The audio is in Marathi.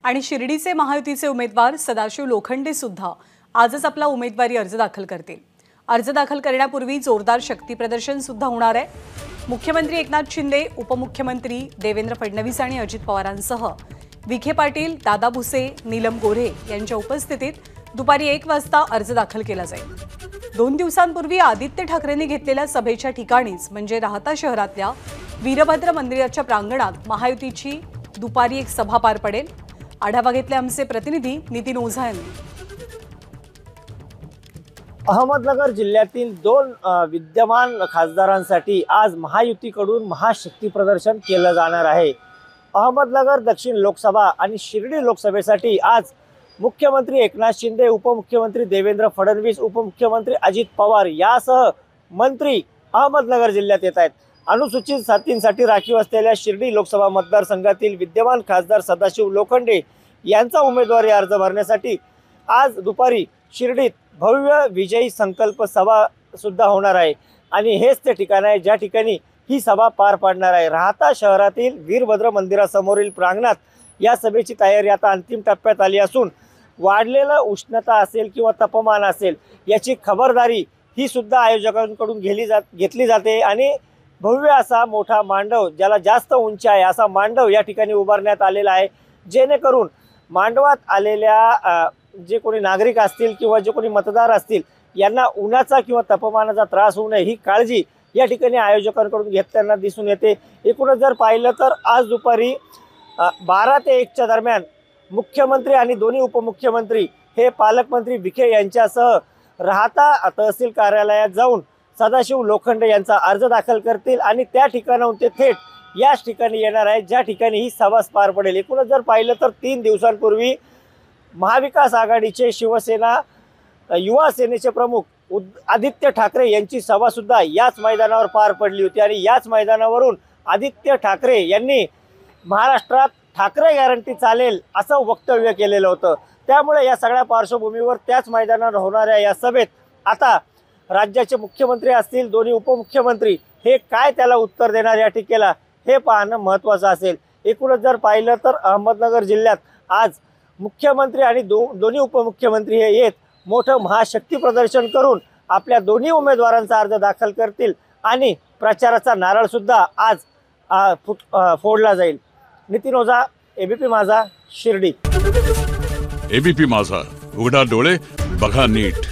आणि शिर्डीचे महायुतीचे उमेदवार सदाशिव लोखंडे सुद्धा आजच आपला उमेदवारी अर्ज दाखल करतील। अर्ज दाखल करण्यापूर्वी जोरदार शक्ती प्रदर्शन सुद्धा होणार आहे। मुख्यमंत्री एकनाथ शिंदे, उपमुख्यमंत्री देवेंद्र फडणवीस आणि अजित पवारांसह विखे पाटील, दादा भुसे, नीलम गोऱ्हे यांच्या उपस्थितीत दुपारी 1 वाजता अर्ज दाखल केला जाईल। 2 दिवसांपूर्वी आदित्य ठाकरेंनी घेतलेल्या सभेच्या ठिकाणीच म्हणजे राहता शहरातल्या वीरभद्र मंदिराच्या प्रांगणात महायुतीची दुपारी एक सभा पार पडेल। आढावा घेतले आमचे प्रतिनिधी नितीन ओझा यांनी। अहमदनगर जिल्ह्यातील 2 विद्यमान खासदारांसाठी आज महायुतीकडून महाशक्ती प्रदर्शन केलं जाणार आहे। अहमदनगर दक्षिण लोकसभा आणि शिर्डी लोकसभेसाठी आज मुख्यमंत्री एकनाथ शिंदे, उपमुख्यमंत्री देवेंद्र फडणवीस, उपमुख्यमंत्री अजित पवार यासह मंत्री अहमदनगर जिल्ह्यात येत आहेत। अनुसूचित जातींसाठी राखीव असलेल्या शिर्डी लोकसभा मतदारसंघातील विद्यमान खासदार सदाशिव लोखंडे यांचा उमेदवारी अर्ज भरण्यासाठी आज दुपारी शिर्डीत भव्य विजयी संकल्प सभा सुद्धा होणार आहे आणि हेच ते ठिकाण आहे ज्या ठिकाणी ही सभा पार पाडणार आहे। राहता शहरातील वीरभद्र मंदिरासमोरील प्रांगणात या सभेची तयारी आता अंतिम टप्प्यात आली असून वाढलेला उष्णता असेल किंवा तापमान असेल याची खबरदारी ही सुद्धा आयोजकांकडून घेतली जाते आणि भव्य असा मोठा मांडव, ज्याला जास्त उंची आहे असा मांडव या ठिकाणी उभारण्यात आलेला आहे, जेणेकरून मांडवात आलेल्या जे कोणी नागरिक असतील किंवा जे कोणी मतदार असतील यांना उन्हाचा किंवा तापमानाचा त्रास होऊ नये ही काळजी या ठिकाणी आयोजकांकडून घेताना दिसून येते। एकूणच जर पाहिलं तर आज दुपारी 12 ते 1 च्या दरम्यान मुख्यमंत्री आणि दोन्ही उपमुख्यमंत्री हे पालकमंत्री विखे यांच्यासह राहता तहसील कार्यालयात जाऊन सदाशिव लोखंडे यांचा अर्ज दाखल करतील आणि त्या ठिकाणाहून ते थेट याच ठिकाणी येणार आहे ज्या ठिकाणी ही सभा पार पडेल। एकूणच जर पाहिलं तर 3 दिवसांपूर्वी महाविकास आघाडीचे शिवसेना युवा सेनेचे प्रमुख आदित्य ठाकरे यांची सभा सुद्धा याच मैदानावर पार पडली होती आणि याच मैदानावरून आदित्य ठाकरे यांनी महाराष्ट्रात ठाकरे गॅरंटी चालेल असं वक्तव्य केलेलं होतं। त्यामुळे या सगळ्या पार्श्वभूमीवर त्याच मैदानावर होणाऱ्या या सभेत आता राज्याचे मुख्यमंत्री असतील, दोन्ही उपमुख्यमंत्री हे काय त्याला उत्तर देणार या टीकेला हे पाहणं महत्त्वाचं असेल। एकूणच जर पाहिलं तर अहमदनगर जिल्ह्यात आज मुख्यमंत्री आणि दोन्ही उपमुख्यमंत्री हे येत मोठं महाशक्ती प्रदर्शन करून आपल्या दोन्ही उमेदवारांचा अर्ज दाखल करतील आणि प्रचाराचा नारळ सुद्धा आज फोडला जाईल। नितीन ओझा, एबीपी माझा, शिर्डी। एबीपी माझा, उघडा डोळे बघा नीट।